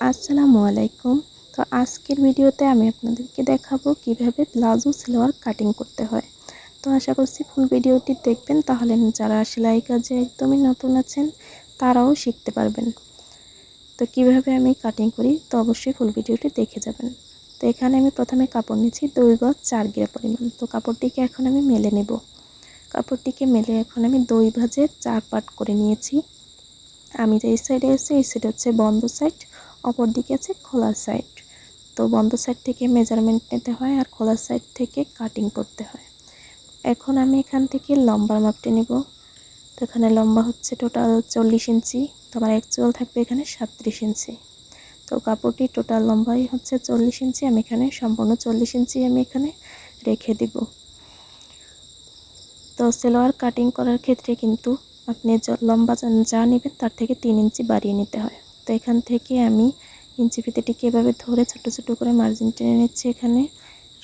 আসসালামু আলাইকুম। তো আজকের ভিডিওতে আমি আপনাদেরকে দেখাবো কিভাবে প্লাজো সালোয়ার কাটিং করতে হয়। তো আশা করছি ফুল ভিডিওটি দেখবেন, তাহলে যারা সেলাই কাজে একদমই নতুন আছেন তারাও শিখতে পারবেন। তো কিভাবে আমি কাটিং করি তো অবশ্যই ফুল ভিডিওটি দেখে যাবেন। তো এখানে আমি প্রথমে কাপড় নিচ্ছি 2 গজ 4 গিরা পরিমাণ। তো কাপড়টিকে এখন আমি মেলে নেব। কাপড়টিকে মেলে এখন আমি 2 ভাঁজে 4 পার্ট করে নিয়েছি। আমি যে এই সাইডে আছে এই সাইড হচ্ছে বন্ধ সাইড, অপর দিকে আছে খোলা সাইড। তো বন্ধ সাইড থেকে মেজারমেন্ট নিতে হয় আর খোলা সাইড থেকে কাটিং করতে হয়। এখন আমি এখান থেকে লম্বার মাপটি নিব। তো এখানে লম্বা হচ্ছে টোটাল 40 ইঞ্চি, তো আমার অ্যাকচুয়াল থাকবে এখানে 37 ইঞ্চি। তো কাপড়টি টোটাল লম্বাই হচ্ছে 40 ইঞ্চি, আমি এখানে সম্পূর্ণ 40 ইঞ্চি আমি এখানে রেখে দিব। তো সালোয়ার কাটিং করার ক্ষেত্রে কিন্তু আপনি লম্বা যা নেবেন তার থেকে 3 ইঞ্চি বাড়িয়ে নিতে হয়। তো এখান থেকে আমি ইঞ্চি ফিতেটিকে এভাবে ধরে ছোট ছোট করে মার্জিন টেনে নিচ্ছি এখানে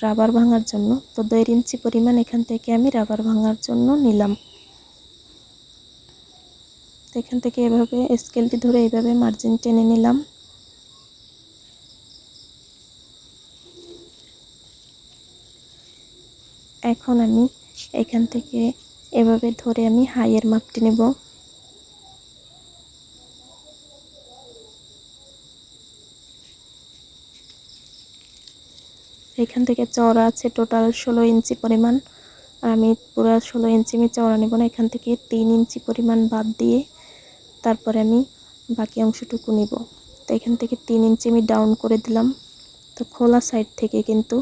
রাবার ভাঙার জন্য। তো 1.5 ইঞ্চি পরিমাণ এখান থেকে আমি রাবার ভাঙার জন্য নিলাম। তো এখান থেকে এভাবে স্কেলটি ধরে এইভাবে মার্জিন টেনে নিলাম। এখন আমি এখান থেকে এভাবে ধরে আমি হাইয়ের মাপটি নেব। এখান থেকে চওড়া আছে টোটাল 16 ইঞ্চি পরিমাণ, আর আমি পুরো 16 ইঞ্চি আমি চওড়া নেব না। এখান থেকে 3 ইঞ্চি পরিমাণ বাদ দিয়ে তারপরে আমি বাকি অংশটুকু নিব। তো এখান থেকে 3 ইঞ্চি আমি ডাউন করে দিলাম। তো খোলা সাইড থেকে কিন্তু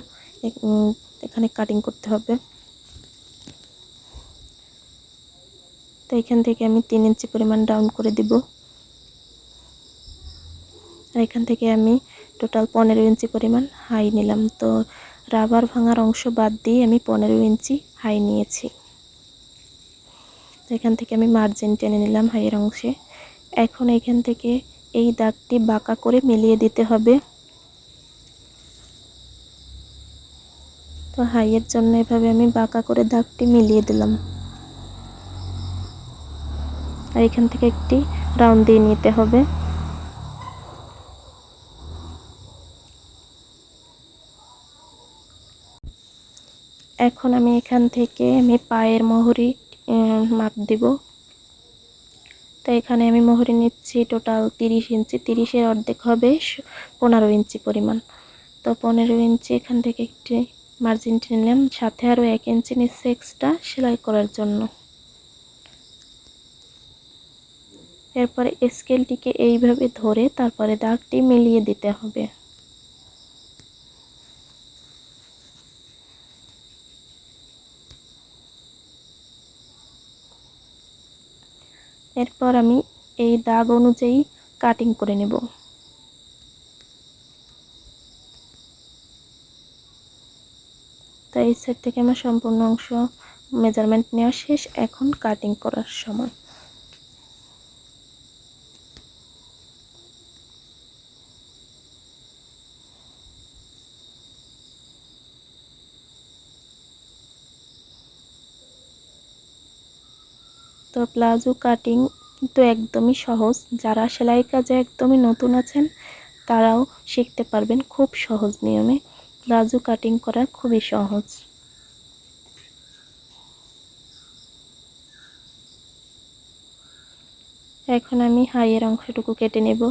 এখানে কাটিং করতে হবে। তো এখান থেকে আমি 3 ইঞ্চি পরিমাণ ডাউন করে দিব। আর এখান থেকে আমি টোটাল 15 ইঞ্চি পরিমাণ হাই নিলাম। তো রাবার ভাঙার অংশ বাদ দিয়ে আমি 15 ইঞ্চি হাই নিয়েছি। তো এখান থেকে আমি মার্জিন টেনে নিলাম হাইয়ের অংশে। এখন এখান থেকে এই দাগটি বাঁকা করে মিলিয়ে দিতে হবে। তো হাইয়ের জন্য এভাবে আমি বাঁকা করে দাগটি মিলিয়ে দিলাম। আর এখান থেকে একটি রাউন্ড দিয়ে নিতে হবে। এখন আমি এখান থেকে পায়ের মোহরি মাপ দিব। তো এখানে আমি মোহরি নিচ্ছি টোটাল 30 ইঞ্চি, 30-এর অর্ধেক হবে 15 ইঞ্চি পরিমাণ। তো 15 ইঞ্চি এখান থেকে একটি মার্জিন টেনে নিলাম, সাথে আরও 1 ইঞ্চি নিচ্ছে এক্সট্রা সেলাই করার জন্য। এরপরে স্কেলটিকে এইভাবে ধরে তারপরে দাগটি মিলিয়ে দিতে হবে। এরপর আমি এই দাগ অনুযায়ী কাটিং করে নেব। তো এই সাইড থেকে আমার সম্পূর্ণ অংশ মেজারমেন্ট নেওয়া শেষ, এখন কাটিং করার সময়। তো প্লাজো কাটিং কিন্তু একদমই সহজ, যারা সেলাই কাজে একদমই নতুন আছেন তারাও শিখতে পারবেন। খুব সহজ নিয়মে প্লাজো কাটিং করা খুবই সহজ। এখন আমি হাইয়ের অংশটুকু কেটে নেব।